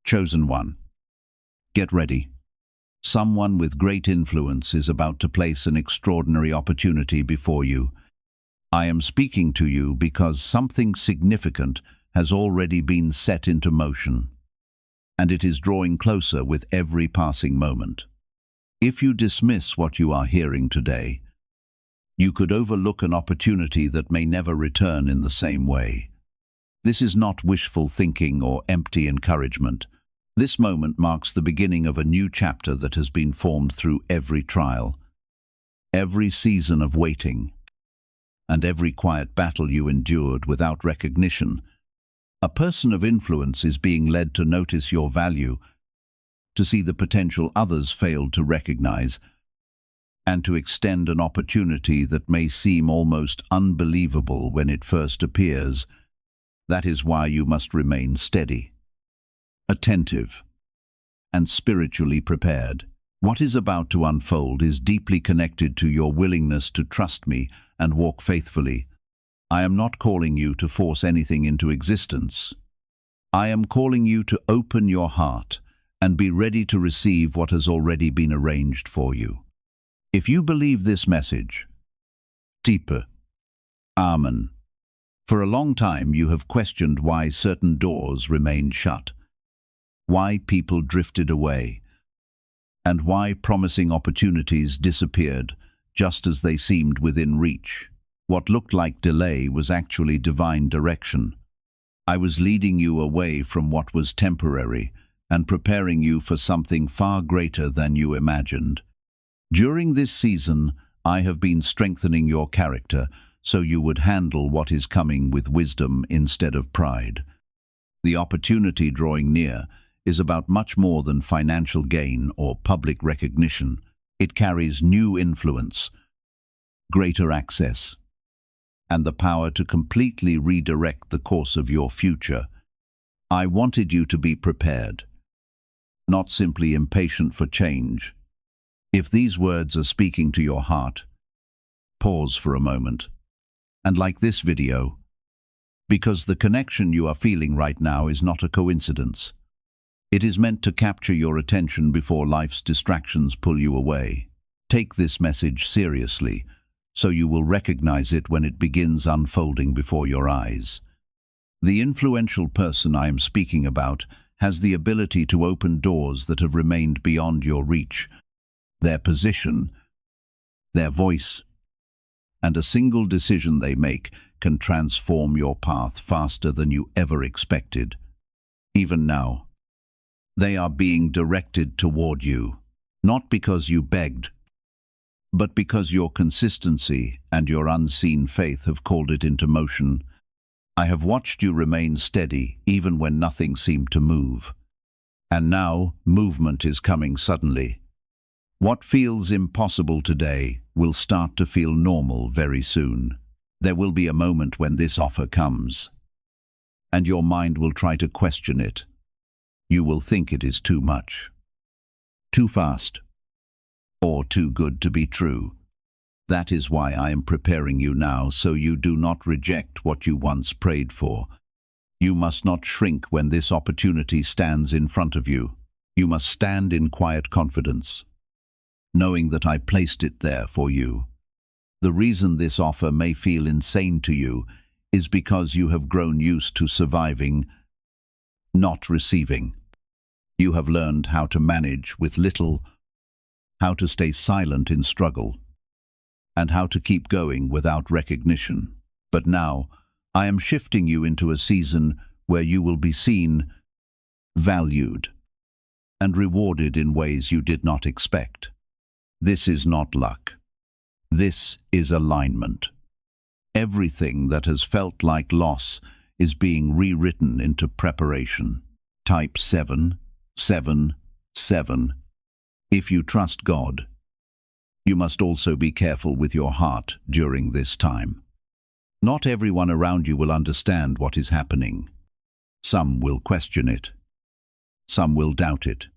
Chosen one. Get ready. Someone with great influence is about to place an extraordinary opportunity before you. I am speaking to you because something significant has already been set into motion, and it is drawing closer with every passing moment. If you dismiss what you are hearing today, you could overlook an opportunity that may never return in the same way. This is not wishful thinking or empty encouragement. This moment marks the beginning of a new chapter that has been formed through every trial, every season of waiting, and every quiet battle you endured without recognition. A person of influence is being led to notice your value, to see the potential others failed to recognize, and to extend an opportunity that may seem almost unbelievable when it first appears. That is why you must remain steady, attentive, and spiritually prepared. What is about to unfold is deeply connected to your willingness to trust me and walk faithfully. I am not calling you to force anything into existence. I am calling you to open your heart and be ready to receive what has already been arranged for you. If you believe this message, deeper. Amen. For a long time you have questioned why certain doors remained shut, why people drifted away, and why promising opportunities disappeared just as they seemed within reach. What looked like delay was actually divine direction. I was leading you away from what was temporary and preparing you for something far greater than you imagined. During this season, I have been strengthening your character so you would handle what is coming with wisdom instead of pride. The opportunity drawing near is about much more than financial gain or public recognition. It carries new influence, greater access, and the power to completely redirect the course of your future. I wanted you to be prepared, not simply impatient for change. If these words are speaking to your heart, pause for a moment. And like this video, because the connection you are feeling right now is not a coincidence. It is meant to capture your attention before life's distractions pull you away. Take this message seriously, so you will recognize it when it begins unfolding before your eyes. The influential person I am speaking about has the ability to open doors that have remained beyond your reach. Their position, their voice, and a single decision they make can transform your path faster than you ever expected. Even now, they are being directed toward you, not because you begged, but because your consistency and your unseen faith have called it into motion. I have watched you remain steady even when nothing seemed to move. And now, movement is coming suddenly. What feels impossible today will start to feel normal very soon. There will be a moment when this offer comes, and your mind will try to question it. You will think it is too much, too fast, or too good to be true. That is why I am preparing you now, so you do not reject what you once prayed for. You must not shrink when this opportunity stands in front of you. You must stand in quiet confidence, knowing that I placed it there for you. The reason this offer may feel insane to you is because you have grown used to surviving, not receiving. You have learned how to manage with little, how to stay silent in struggle, and how to keep going without recognition. But now, I am shifting you into a season where you will be seen, valued, and rewarded in ways you did not expect. This is not luck. This is alignment. Everything that has felt like loss is being rewritten into preparation. Type 777. If you trust God, you must also be careful with your heart during this time. Not everyone around you will understand what is happening. Some will question it. Some will doubt it.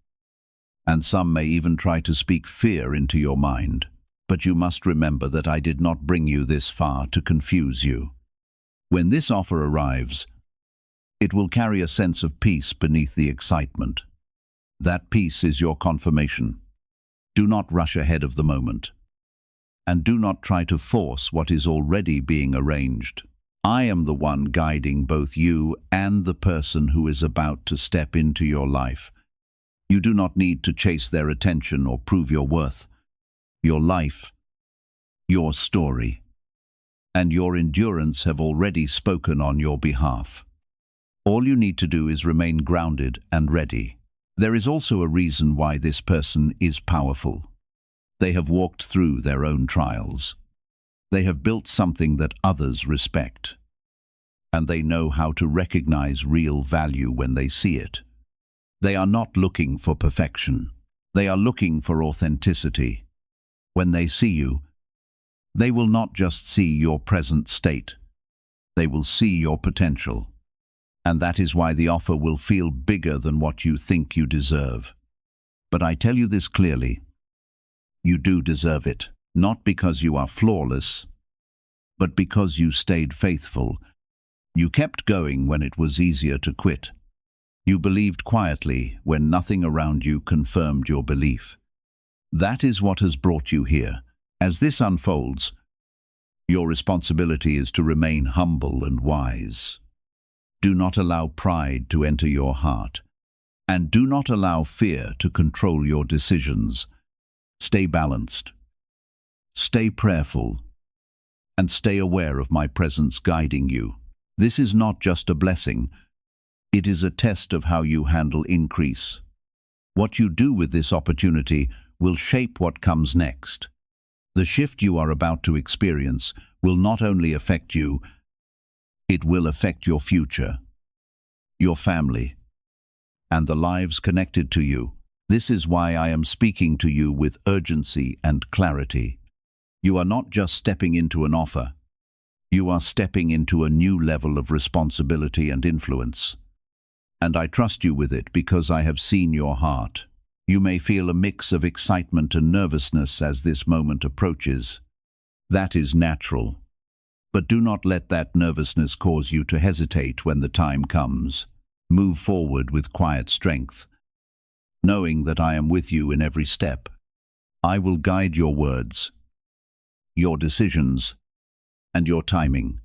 And some may even try to speak fear into your mind. But you must remember that I did not bring you this far to confuse you. When this offer arrives, It will carry a sense of peace beneath the excitement. That peace is your confirmation. Do not rush ahead of the moment. And do not try to force what is already being arranged. I am the one guiding both you and the person who is about to step into your life. You do not need to chase their attention or prove your worth. Your life, your story, and your endurance have already spoken on your behalf. All you need to do is remain grounded and ready. There is also a reason why this person is powerful. They have walked through their own trials. They have built something that others respect. And they know how to recognize real value when they see it. They are not looking for perfection. They are looking for authenticity. When they see you, they will not just see your present state. They will see your potential. And that is why the offer will feel bigger than what you think you deserve. But I tell you this clearly. You do deserve it, not because you are flawless, but because you stayed faithful. You kept going when it was easier to quit. You believed quietly when nothing around you confirmed your belief. That is what has brought you here. As this unfolds, your responsibility is to remain humble and wise. Do not allow pride to enter your heart, and do not allow fear to control your decisions. Stay balanced, stay prayerful, and stay aware of my presence guiding you. This is not just a blessing, it is a test of how you handle increase. What you do with this opportunity will shape what comes next. The shift you are about to experience will not only affect you, it will affect your future, your family, and the lives connected to you. This is why I am speaking to you with urgency and clarity. You are not just stepping into an offer. You are stepping into a new level of responsibility and influence. And I trust you with it because I have seen your heart. You may feel a mix of excitement and nervousness as this moment approaches. That is natural. But do not let that nervousness cause you to hesitate when the time comes. Move forward with quiet strength, knowing that I am with you in every step. I will guide your words, your decisions, and your timing.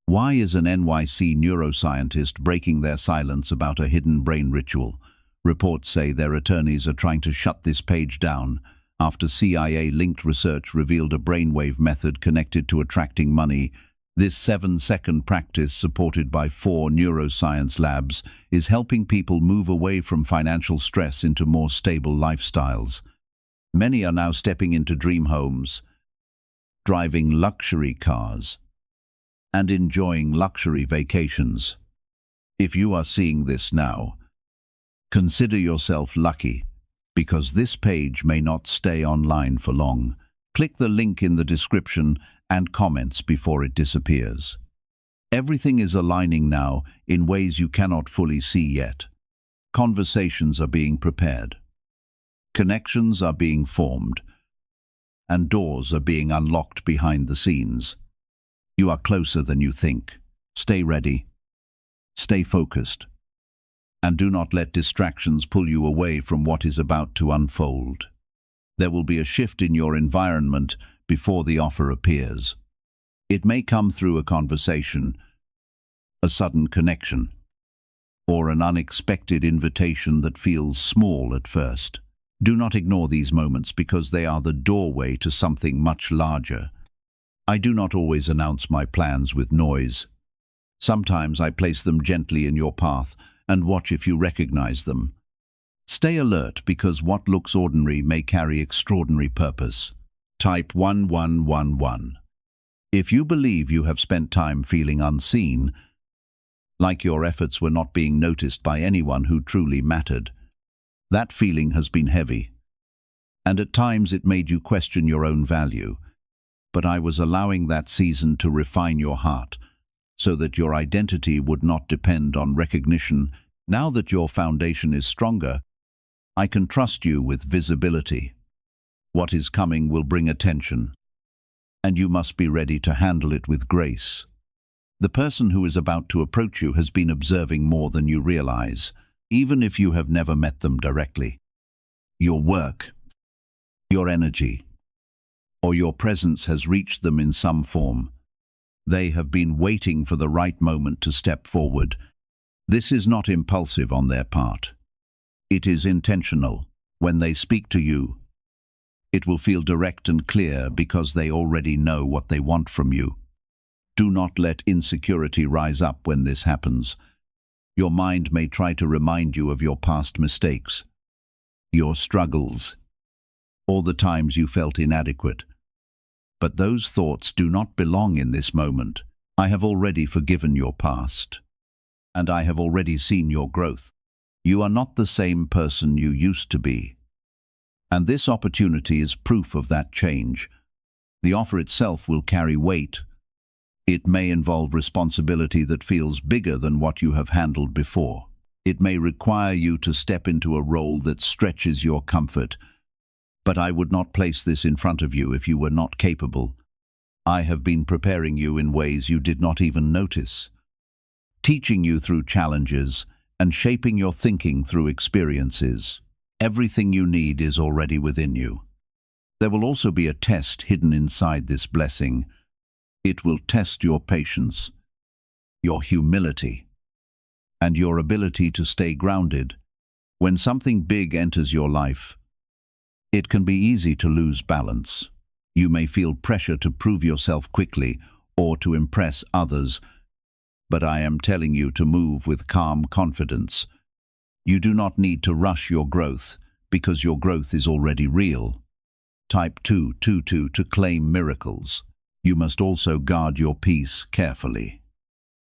Why is an NYC neuroscientist breaking their silence about a hidden brain ritual? Reports say their attorneys are trying to shut this page down after CIA-linked research revealed a brainwave method connected to attracting money. This 7-second practice, supported by 4 neuroscience labs, is helping people move away from financial stress into more stable lifestyles. Many are now stepping into dream homes, driving luxury cars, and enjoying luxury vacations. If you are seeing this now, consider yourself lucky, because this page may not stay online for long. Click the link in the description and comments before it disappears. Everything is aligning now in ways you cannot fully see yet. Conversations are being prepared. Connections are being formed. And doors are being unlocked behind the scenes. You are closer than you think. Stay ready. Stay focused. And do not let distractions pull you away from what is about to unfold. There will be a shift in your environment before the offer appears. It may come through a conversation, a sudden connection, or an unexpected invitation that feels small at first. Do not ignore these moments because they are the doorway to something much larger. I do not always announce my plans with noise. Sometimes I place them gently in your path and watch if you recognize them. Stay alert because what looks ordinary may carry extraordinary purpose. Type 1111. If you believe you have spent time feeling unseen, like your efforts were not being noticed by anyone who truly mattered, that feeling has been heavy. And at times it made you question your own value. But I was allowing that season to refine your heart, so that your identity would not depend on recognition. Now that your foundation is stronger, I can trust you with visibility. What is coming will bring attention, and you must be ready to handle it with grace. The person who is about to approach you has been observing more than you realize, even if you have never met them directly. Your work, your energy, or your presence has reached them in some form. They have been waiting for the right moment to step forward. This is not impulsive on their part. It is intentional. When they speak to you, it will feel direct and clear because they already know what they want from you. Do not let insecurity rise up when this happens. Your mind may try to remind you of your past mistakes, your struggles, or the times you felt inadequate. But those thoughts do not belong in this moment. I have already forgiven your past, and I have already seen your growth. You are not the same person you used to be. And this opportunity is proof of that change. The offer itself will carry weight. It may involve responsibility that feels bigger than what you have handled before. It may require you to step into a role that stretches your comfort. But I would not place this in front of you if you were not capable. I have been preparing you in ways you did not even notice, teaching you through challenges and shaping your thinking through experiences. Everything you need is already within you. There will also be a test hidden inside this blessing. It will test your patience, your humility, and your ability to stay grounded. When something big enters your life, it can be easy to lose balance. You may feel pressure to prove yourself quickly or to impress others, but I am telling you to move with calm confidence. You do not need to rush your growth because your growth is already real. Type 222 to claim miracles. You must also guard your peace carefully.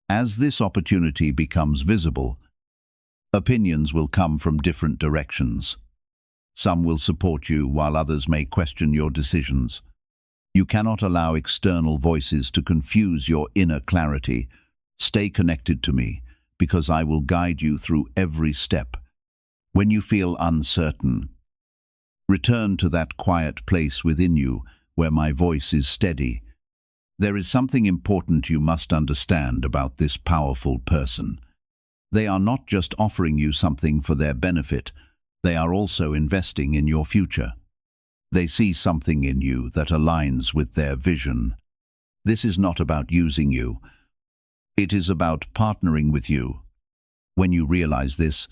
As this opportunity becomes visible, opinions will come from different directions. Some will support you while others may question your decisions. You cannot allow external voices to confuse your inner clarity. Stay connected to me, because I will guide you through every step. When you feel uncertain, return to that quiet place within you where my voice is steady. There is something important you must understand about this powerful person. They are not just offering you something for their benefit, they are also investing in your future. They see something in you that aligns with their vision. This is not about using you. It is about partnering with you. When you realize this,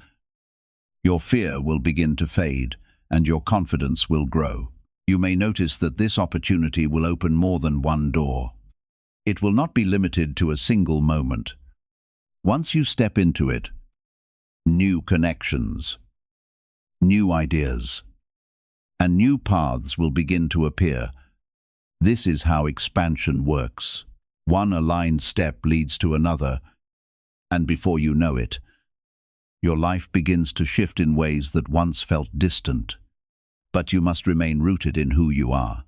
your fear will begin to fade and your confidence will grow. You may notice that this opportunity will open more than one door. It will not be limited to a single moment. Once you step into it, new connections, new ideas, and new paths will begin to appear. This is how expansion works. One aligned step leads to another, and before you know it, your life begins to shift in ways that once felt distant. But you must remain rooted in who you are.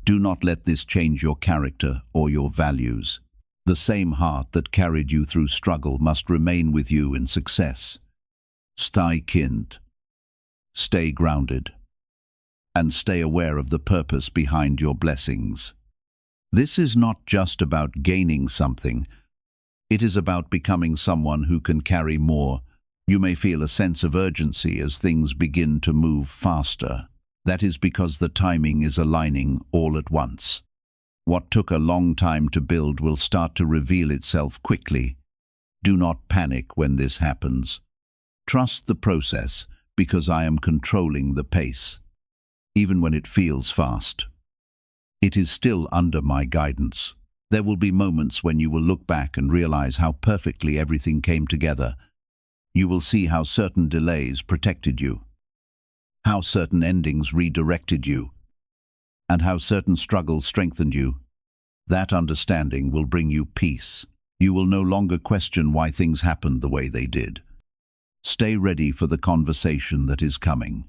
Do not let this change your character or your values. The same heart that carried you through struggle must remain with you in success. Stay kind, stay grounded, and stay aware of the purpose behind your blessings. This is not just about gaining something. It is about becoming someone who can carry more. You may feel a sense of urgency as things begin to move faster. That is because the timing is aligning all at once. What took a long time to build will start to reveal itself quickly. Do not panic when this happens. Trust the process, because I am controlling the pace. Even when it feels fast, it is still under my guidance. There will be moments when you will look back and realize how perfectly everything came together. You will see how certain delays protected you, how certain endings redirected you, and how certain struggles strengthened you. That understanding will bring you peace. You will no longer question why things happened the way they did. Stay ready for the conversation that is coming.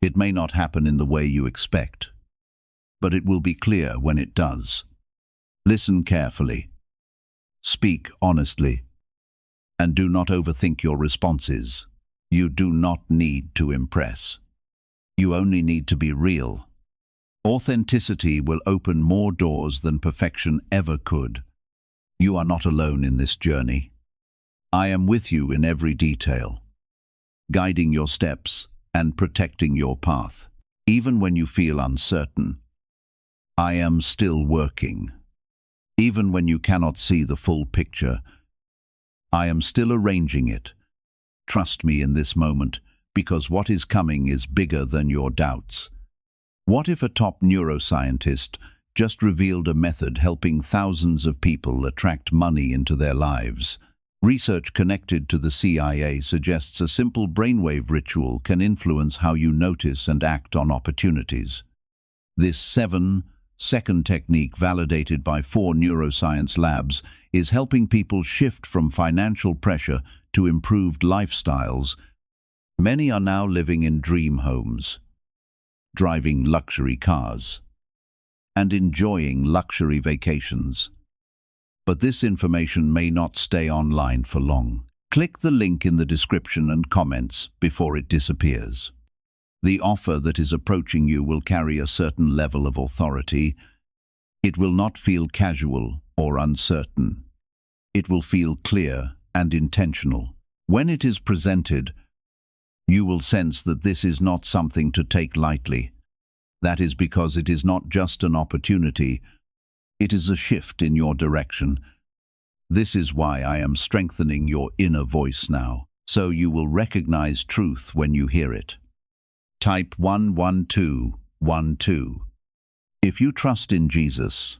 It may not happen in the way you expect, but it will be clear when it does. Listen carefully. Speak honestly. And do not overthink your responses. You do not need to impress. You only need to be real. Authenticity will open more doors than perfection ever could. You are not alone in this journey. I am with you in every detail, guiding your steps and protecting your path. Even when you feel uncertain, I am still working. Even when you cannot see the full picture, I am still arranging it. Trust me in this moment, because what is coming is bigger than your doubts. What if a top neuroscientist just revealed a method helping thousands of people attract money into their lives? Research connected to the CIA suggests a simple brainwave ritual can influence how you notice and act on opportunities. This 7-second technique, validated by 4 neuroscience labs, is helping people shift from financial pressure to improved lifestyles. Many are now living in dream homes, driving luxury cars, and enjoying luxury vacations. But this information may not stay online for long. Click the link in the description and comments before it disappears. The offer that is approaching you will carry a certain level of authority. It will not feel casual or uncertain. It will feel clear and intentional. When it is presented, you will sense that this is not something to take lightly. That is because it is not just an opportunity, it is a shift in your direction. This is why I am strengthening your inner voice now, so you will recognize truth when you hear it. Type 11212. If you trust in Jesus,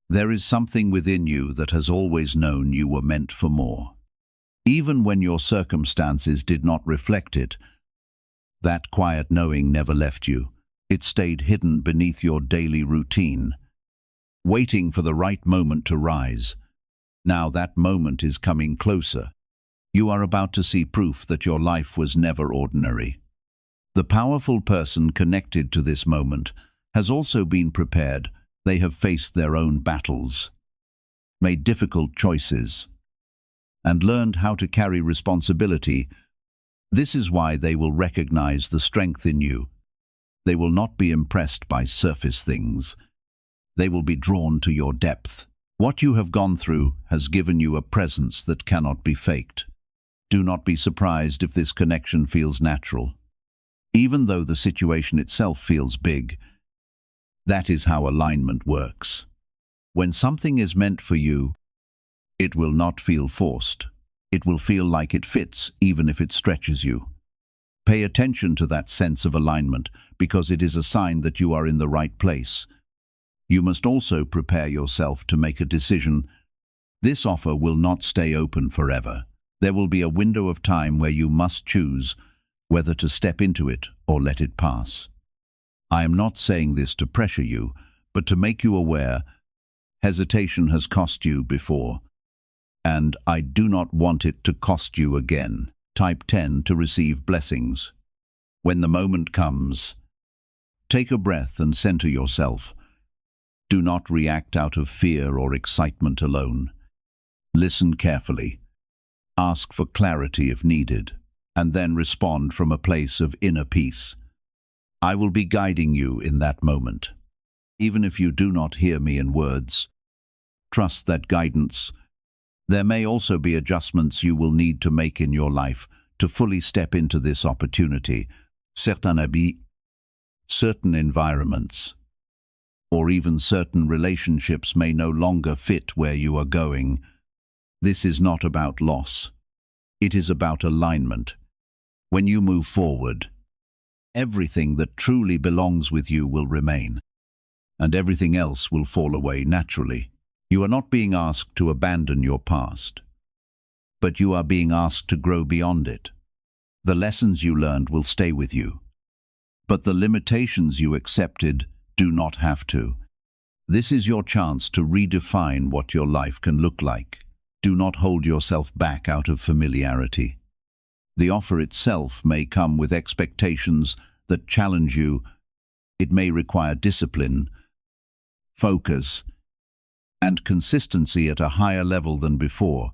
there is something within you that has always known you were meant for more. Even when your circumstances did not reflect it, that quiet knowing never left you. It stayed hidden beneath your daily routine, waiting for the right moment to rise. Now that moment is coming closer. You are about to see proof that your life was never ordinary. The powerful person connected to this moment has also been prepared. They have faced their own battles, made difficult choices, and learned how to carry responsibility. This is why they will recognize the strength in you. They will not be impressed by surface things. They will be drawn to your depth. What you have gone through has given you a presence that cannot be faked. Do not be surprised if this connection feels natural. Even though the situation itself feels big, that is how alignment works. When something is meant for you, it will not feel forced. It will feel like it fits, even if it stretches you. Pay attention to that sense of alignment, because it is a sign that you are in the right place. You must also prepare yourself to make a decision. This offer will not stay open forever. There will be a window of time where you must choose whether to step into it or let it pass. I am not saying this to pressure you, but to make you aware. Hesitation has cost you before, and I do not want it to cost you again. Type 10 to receive blessings. When the moment comes, take a breath and center yourself. Do not react out of fear or excitement alone. Listen carefully. Ask for clarity if needed, and then respond from a place of inner peace. I will be guiding you in that moment. Even if you do not hear me in words, trust that guidance. There may also be adjustments you will need to make in your life to fully step into this opportunity. Certains habits, certain environments, or even certain relationships may no longer fit where you are going. This is not about loss. It is about alignment. When you move forward, everything that truly belongs with you will remain, and everything else will fall away naturally. You are not being asked to abandon your past, but you are being asked to grow beyond it. The lessons you learned will stay with you, but the limitations you accepted do not have to. This is your chance to redefine what your life can look like. Do not hold yourself back out of familiarity. The offer itself may come with expectations that challenge you. It may require discipline, focus, and consistency at a higher level than before,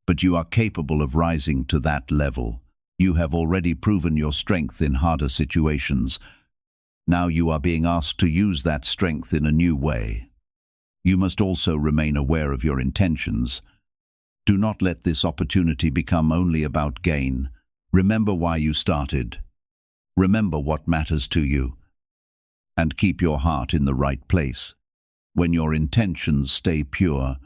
but you are capable of rising to that level. You have already proven your strength in harder situations. Now you are being asked to use that strength in a new way. You must also remain aware of your intentions. Do not let this opportunity become only about gain. Remember why you started. Remember what matters to you. And keep your heart in the right place. When your intentions stay pure,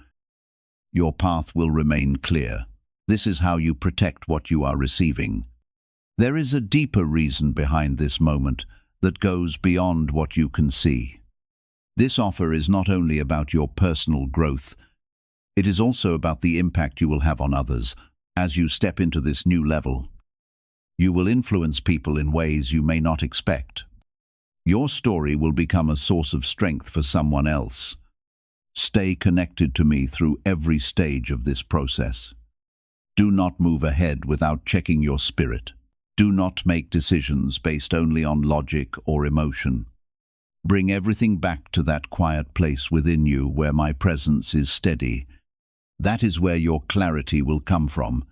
your path will remain clear. This is how you protect what you are receiving. There is a deeper reason behind this moment that goes beyond what you can see. This offer is not only about your personal growth, it is also about the impact you will have on others. As you step into this new level, you will influence people in ways you may not expect. Your story will become a source of strength for someone else. Stay connected to me through every stage of this process. Do not move ahead without checking your spirit. Do not make decisions based only on logic or emotion. Bring everything back to that quiet place within you where my presence is steady. That is where your clarity will come from.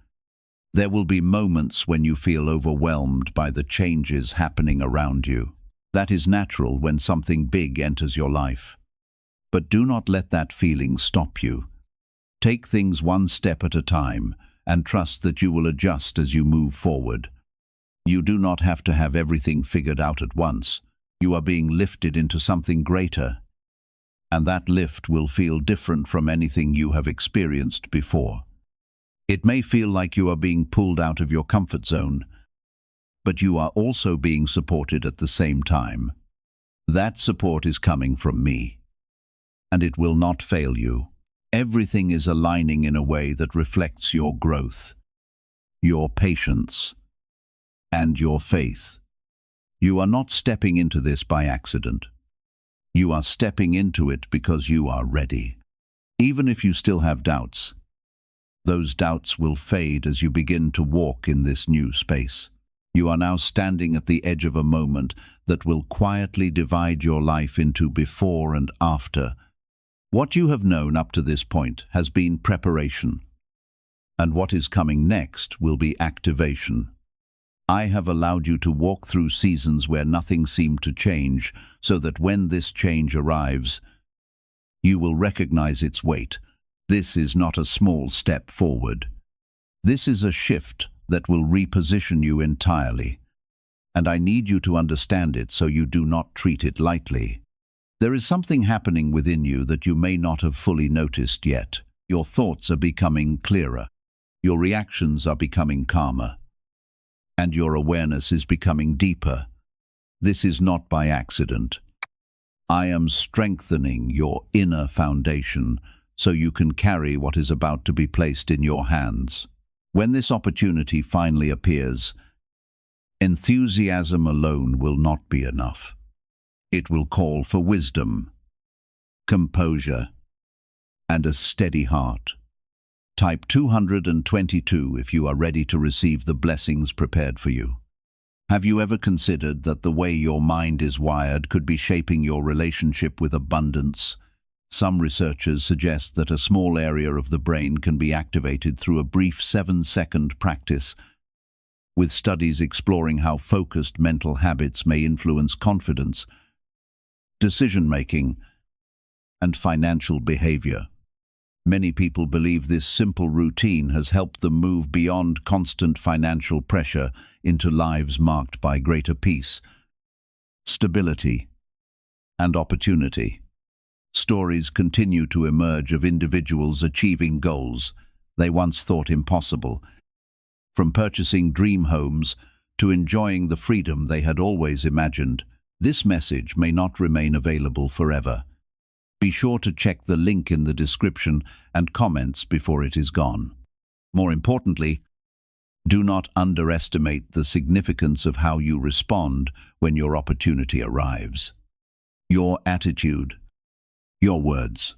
There will be moments when you feel overwhelmed by the changes happening around you. That is natural when something big enters your life. But do not let that feeling stop you. Take things one step at a time and trust that you will adjust as you move forward. You do not have to have everything figured out at once. You are being lifted into something greater, and that lift will feel different from anything you have experienced before. It may feel like you are being pulled out of your comfort zone, but you are also being supported at the same time. That support is coming from me, and it will not fail you. Everything is aligning in a way that reflects your growth, your patience, and your faith. You are not stepping into this by accident. You are stepping into it because you are ready. Even if you still have doubts, those doubts will fade as you begin to walk in this new space. You are now standing at the edge of a moment that will quietly divide your life into before and after. What you have known up to this point has been preparation, and what is coming next will be activation. I have allowed you to walk through seasons where nothing seemed to change, so that when this change arrives, you will recognize its weight. This is not a small step forward. This is a shift that will reposition you entirely, and I need you to understand it so you do not treat it lightly. There is something happening within you that you may not have fully noticed yet. Your thoughts are becoming clearer. Your reactions are becoming calmer. And your awareness is becoming deeper. This is not by accident. I am strengthening your inner foundation so you can carry what is about to be placed in your hands. When this opportunity finally appears, enthusiasm alone will not be enough. It will call for wisdom, composure, and a steady heart. Type 222 if you are ready to receive the blessings prepared for you. Have you ever considered that the way your mind is wired could be shaping your relationship with abundance? Some researchers suggest that a small area of the brain can be activated through a brief 7-second practice, with studies exploring how focused mental habits may influence confidence, decision-making, and financial behavior. Many people believe this simple routine has helped them move beyond constant financial pressure into lives marked by greater peace, stability, and opportunity. Stories continue to emerge of individuals achieving goals they once thought impossible, from purchasing dream homes to enjoying the freedom they had always imagined. This message may not remain available forever. Be sure to check the link in the description and comments before it is gone. More importantly, do not underestimate the significance of how you respond when your opportunity arrives. Your attitude, your words,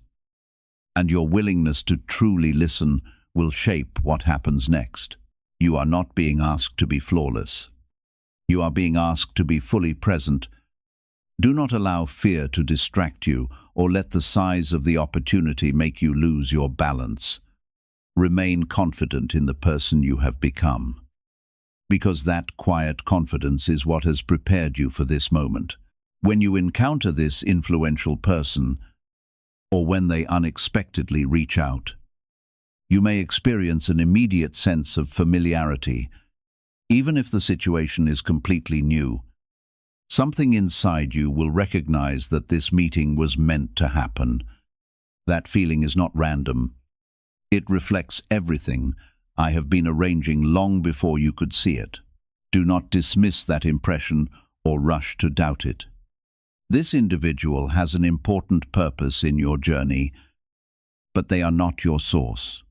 and your willingness to truly listen will shape what happens next. You are not being asked to be flawless. You are being asked to be fully present. Do not allow fear to distract you or let the size of the opportunity make you lose your balance. Remain confident in the person you have become, because that quiet confidence is what has prepared you for this moment. When you encounter this influential person, or when they unexpectedly reach out. You may experience an immediate sense of familiarity, even if the situation is completely new. Something inside you will recognize that this meeting was meant to happen. That feeling is not random. It reflects everything I have been arranging long before you could see it. Do not dismiss that impression or rush to doubt it. This individual has an important purpose in your journey, but they are not your source.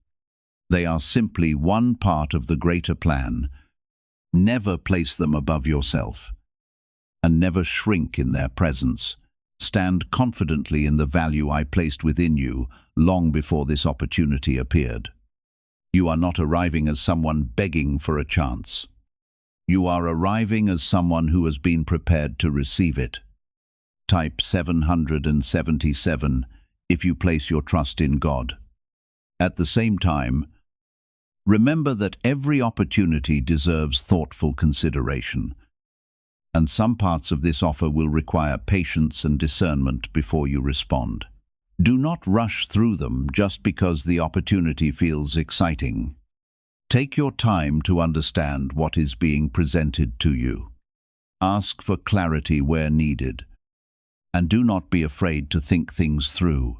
They are simply one part of the greater plan. Never place them above yourself, and never shrink in their presence. Stand confidently in the value I placed within you long before this opportunity appeared. You are not arriving as someone begging for a chance. You are arriving as someone who has been prepared to receive it. Type 777 if you place your trust in God. At the same time, remember that every opportunity deserves thoughtful consideration, and some parts of this offer will require patience and discernment before you respond. Do not rush through them just because the opportunity feels exciting. Take your time to understand what is being presented to you. Ask for clarity where needed, and do not be afraid to think things through.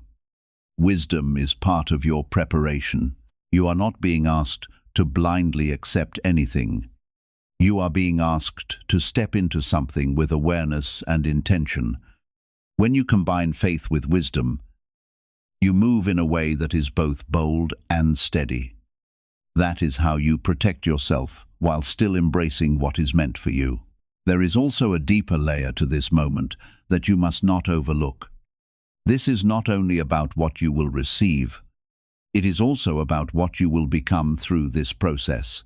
Wisdom is part of your preparation. You are not being asked to blindly accept anything. You are being asked to step into something with awareness and intention. When you combine faith with wisdom, you move in a way that is both bold and steady. That is how you protect yourself while still embracing what is meant for you. There is also a deeper layer to this moment that you must not overlook. This is not only about what you will receive, it is also about what you will become through this process.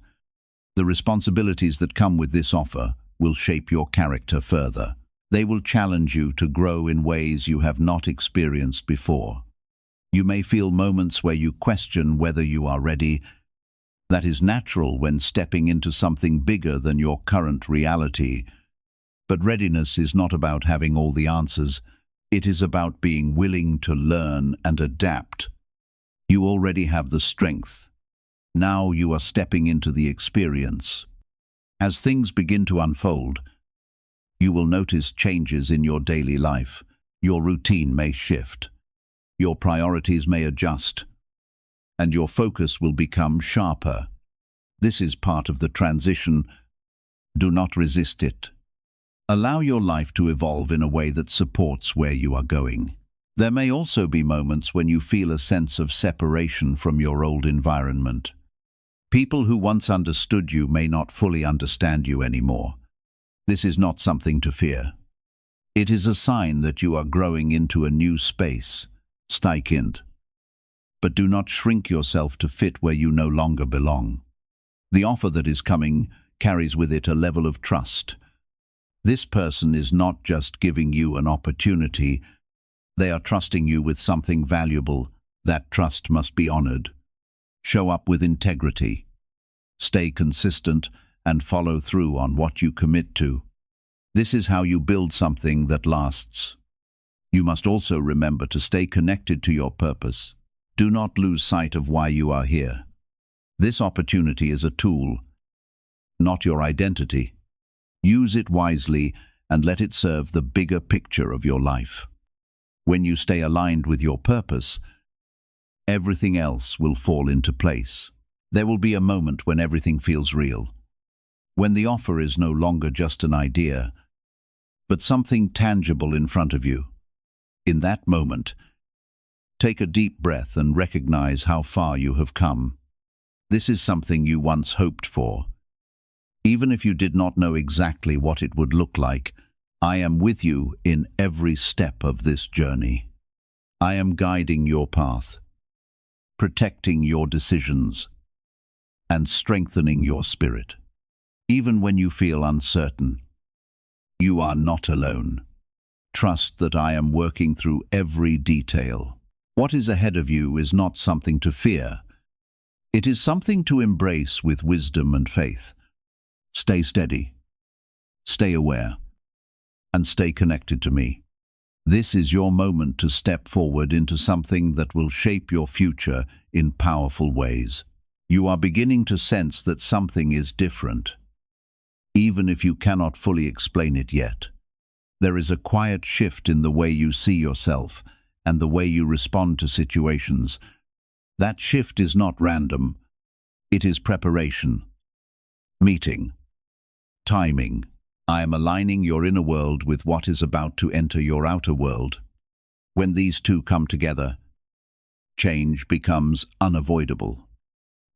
The responsibilities that come with this offer will shape your character further. They will challenge you to grow in ways you have not experienced before. You may feel moments where you question whether you are ready. That is natural when stepping into something bigger than your current reality. But readiness is not about having all the answers. It is about being willing to learn and adapt. You already have the strength. Now you are stepping into the experience. As things begin to unfold, you will notice changes in your daily life. Your routine may shift. Your priorities may adjust, and your focus will become sharper. This is part of the transition. Do not resist it. Allow your life to evolve in a way that supports where you are going. There may also be moments when you feel a sense of separation from your old environment. People who once understood you may not fully understand you anymore. This is not something to fear. It is a sign that you are growing into a new space. Stay kind. But do not shrink yourself to fit where you no longer belong. The offer that is coming carries with it a level of trust. This person is not just giving you an opportunity. They are trusting you with something valuable. That trust must be honored. Show up with integrity. Stay consistent and follow through on what you commit to. This is how you build something that lasts. You must also remember to stay connected to your purpose. Do not lose sight of why you are here. This opportunity is a tool, not your identity. Use it wisely and let it serve the bigger picture of your life. When you stay aligned with your purpose, everything else will fall into place. There will be a moment when everything feels real, when the offer is no longer just an idea, but something tangible in front of you. In that moment, take a deep breath and recognize how far you have come. This is something you once hoped for. Even if you did not know exactly what it would look like, I am with you in every step of this journey. I am guiding your path, protecting your decisions, and strengthening your spirit. Even when you feel uncertain, you are not alone. Trust that I am working through every detail. What is ahead of you is not something to fear. It is something to embrace with wisdom and faith. Stay steady, stay aware, and stay connected to me. This is your moment to step forward into something that will shape your future in powerful ways. You are beginning to sense that something is different, even if you cannot fully explain it yet. There is a quiet shift in the way you see yourself and the way you respond to situations. That shift is not random. It is preparation. Meeting. Timing. I am aligning your inner world with what is about to enter your outer world. When these two come together, change becomes unavoidable.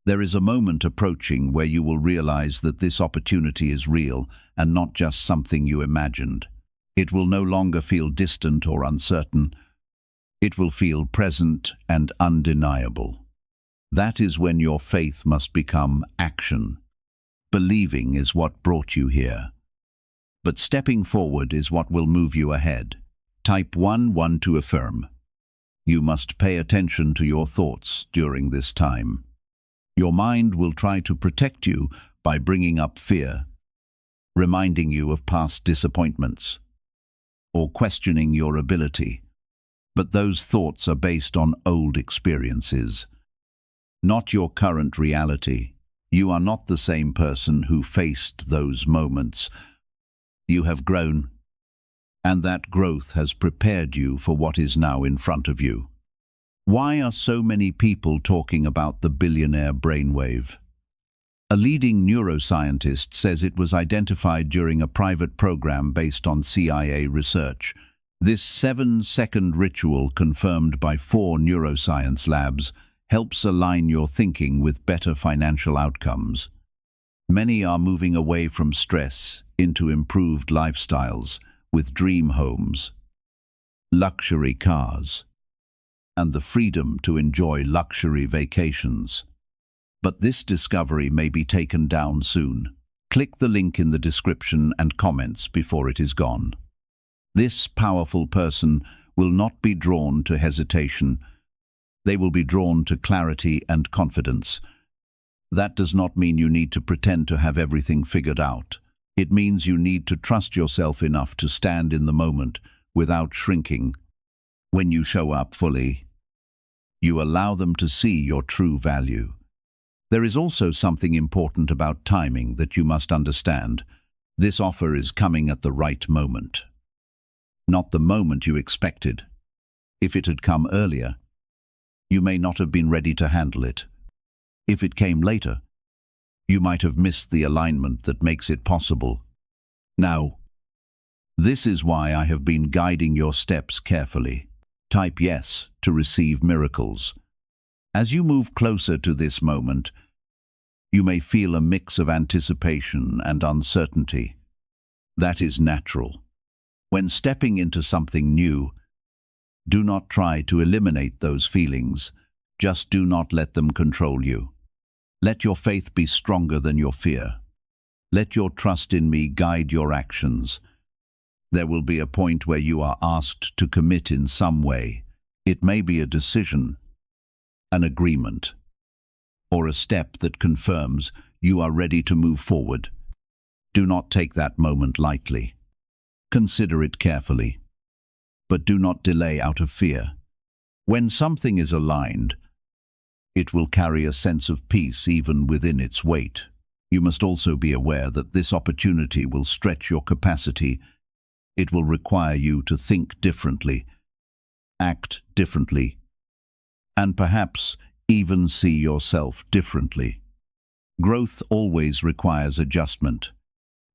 There is a moment approaching where you will realize that this opportunity is real and not just something you imagined. It will no longer feel distant or uncertain. It will feel present and undeniable. That is when your faith must become action. Believing is what brought you here. But stepping forward is what will move you ahead. Type 1 to affirm. You must pay attention to your thoughts during this time. Your mind will try to protect you by bringing up fear, reminding you of past disappointments, or questioning your ability. But those thoughts are based on old experiences, not your current reality. You are not the same person who faced those moments. You have grown, and that growth has prepared you for what is now in front of you. Why are so many people talking about the billionaire brainwave? A leading neuroscientist says it was identified during a private program based on CIA research. This 7-second ritual, confirmed by 4 neuroscience labs, helps align your thinking with better financial outcomes. Many are moving away from stress into improved lifestyles with dream homes, luxury cars, and the freedom to enjoy luxury vacations. But this discovery may be taken down soon. Click the link in the description and comments before it is gone. This powerful person will not be drawn to hesitation. They will be drawn to clarity and confidence. That does not mean you need to pretend to have everything figured out. It means you need to trust yourself enough to stand in the moment without shrinking. When you show up fully, you allow them to see your true value. There is also something important about timing that you must understand. This offer is coming at the right moment, not the moment you expected. If it had come earlier, you may not have been ready to handle it. If it came later, you might have missed the alignment that makes it possible. Now, this is why I have been guiding your steps carefully. Type yes to receive miracles. As you move closer to this moment, you may feel a mix of anticipation and uncertainty. That is natural. When stepping into something new, do not try to eliminate those feelings. Just do not let them control you. Let your faith be stronger than your fear. Let your trust in me guide your actions. There will be a point where you are asked to commit in some way. It may be a decision, an agreement, or a step that confirms you are ready to move forward. Do not take that moment lightly. Consider it carefully, but do not delay out of fear. When something is aligned, it will carry a sense of peace even within its weight. You must also be aware that this opportunity will stretch your capacity. It will require you to think differently, act differently, and perhaps even see yourself differently. Growth always requires adjustment.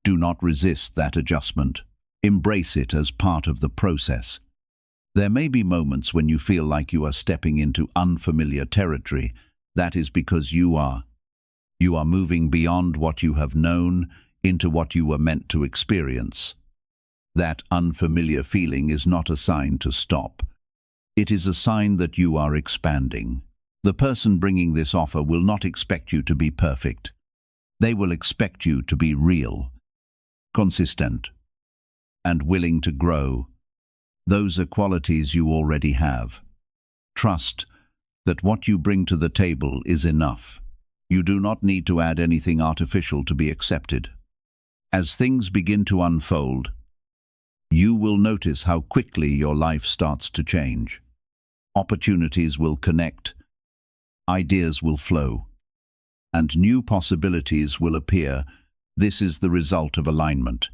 Do not resist that adjustment. Embrace it as part of the process. There may be moments when you feel like you are stepping into unfamiliar territory. That is because you are moving beyond what you have known into what you were meant to experience. That unfamiliar feeling is not a sign to stop. It is a sign that you are expanding. The person bringing this offer will not expect you to be perfect. They will expect you to be real, consistent, and willing to grow. Those are qualities you already have. Trust that what you bring to the table is enough. You do not need to add anything artificial to be accepted. As things begin to unfold, You will notice how quickly your life starts to change. Opportunities will connect, ideas will flow, and new possibilities will appear. This is the result of alignment.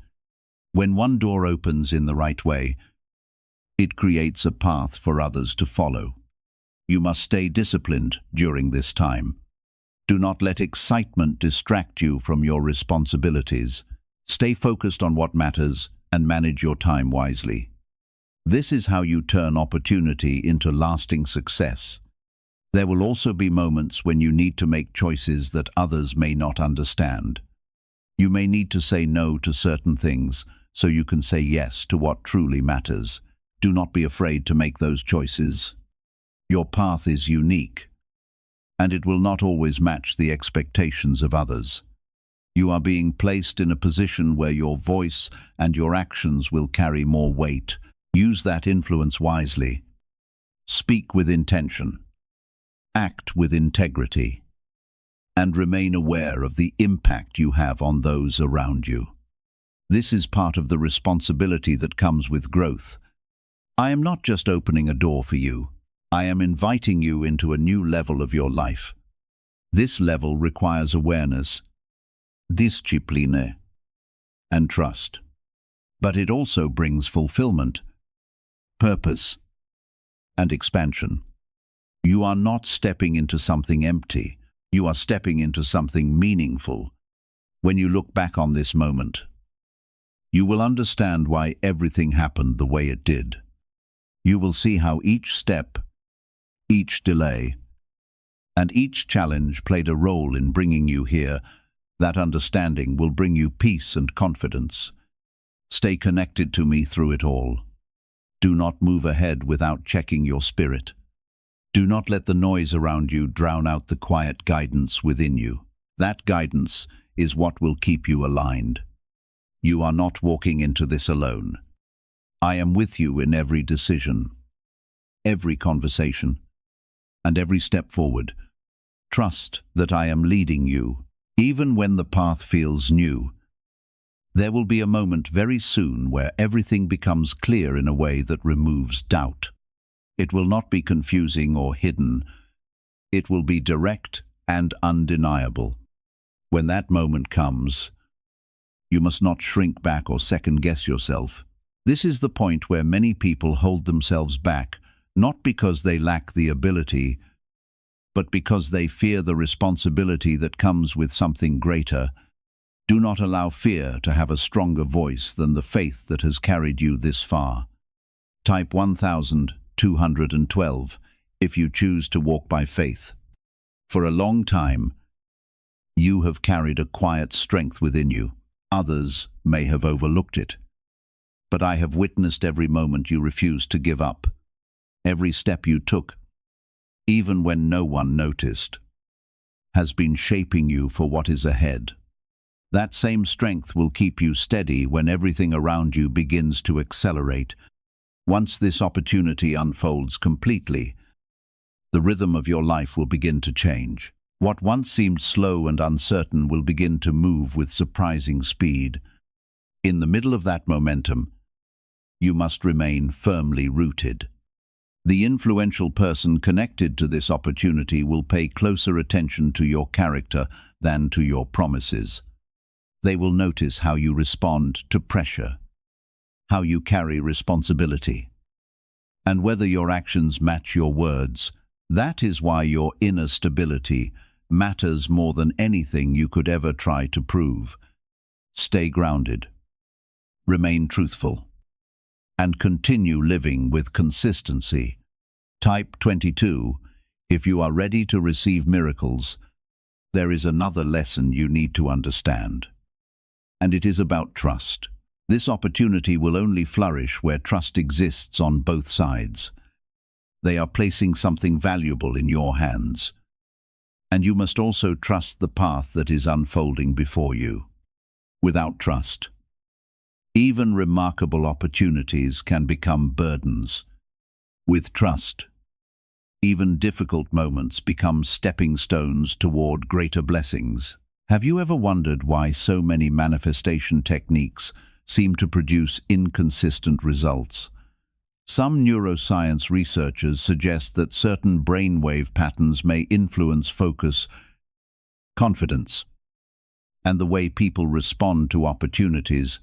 When one door opens in the right way, it creates a path for others to follow. You must stay disciplined during this time. Do not let excitement distract you from your responsibilities. Stay focused on what matters and manage your time wisely. This is how you turn opportunity into lasting success. There will also be moments when you need to make choices that others may not understand. You may need to say no to certain things so you can say yes to what truly matters. Do not be afraid to make those choices. Your path is unique, and it will not always match the expectations of others. You are being placed in a position where your voice and your actions will carry more weight. Use that influence wisely. Speak with intention. Act with integrity. And remain aware of the impact you have on those around you. This is part of the responsibility that comes with growth. I am not just opening a door for you. I am inviting you into a new level of your life. This level requires awareness, discipline, and trust. But it also brings fulfillment, purpose, and expansion. You are not stepping into something empty. You are stepping into something meaningful. When you look back on this moment, you will understand why everything happened the way it did. You will see how each step, each delay, and each challenge played a role in bringing you here. That understanding will bring you peace and confidence. Stay connected to me through it all. Do not move ahead without checking your spirit. Do not let the noise around you drown out the quiet guidance within you. That guidance is what will keep you aligned. You are not walking into this alone. I am with you in every decision, every conversation, and every step forward. Trust that I am leading you, even when the path feels new. There will be a moment very soon where everything becomes clear in a way that removes doubt. It will not be confusing or hidden. It will be direct and undeniable. When that moment comes, you must not shrink back or second-guess yourself. This is the point where many people hold themselves back, not because they lack the ability, but because they fear the responsibility that comes with something greater. Do not allow fear to have a stronger voice than the faith that has carried you this far. Type 1212 if you choose to walk by faith. For a long time, you have carried a quiet strength within you. Others may have overlooked it. But I have witnessed every moment you refused to give up, every step you took, even when no one noticed, has been shaping you for what is ahead. That same strength will keep you steady when everything around you begins to accelerate. Once this opportunity unfolds completely, the rhythm of your life will begin to change. What once seemed slow and uncertain will begin to move with surprising speed. In the middle of that momentum, you must remain firmly rooted. The influential person connected to this opportunity will pay closer attention to your character than to your promises. They will notice how you respond to pressure, how you carry responsibility, and whether your actions match your words. That is why your inner stability matters more than anything you could ever try to prove. Stay grounded, remain truthful, and continue living with consistency. Type 22 if you are ready to receive miracles. There is another lesson you need to understand, and it is about trust. This opportunity will only flourish where trust exists on both sides. They are placing something valuable in your hands, and you must also trust the path that is unfolding before you. Without trust, even remarkable opportunities can become burdens. With trust, even difficult moments become stepping stones toward greater blessings. Have you ever wondered why so many manifestation techniques seem to produce inconsistent results. Some neuroscience researchers suggest that certain brainwave patterns may influence focus, confidence, and the way people respond to opportunities.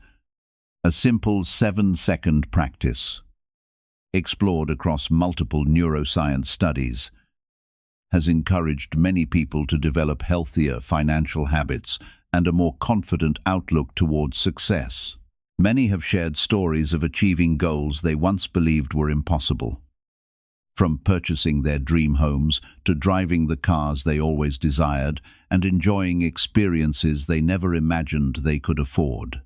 A simple 7-second practice, explored across multiple neuroscience studies, has encouraged many people to develop healthier financial habits and a more confident outlook towards success. Many have shared stories of achieving goals they once believed were impossible. From purchasing their dream homes to driving the cars they always desired and enjoying experiences they never imagined they could afford.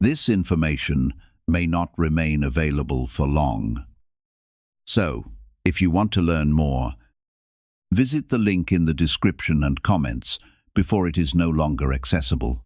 This information may not remain available for long. So, if you want to learn more, visit the link in the description and comments before it is no longer accessible.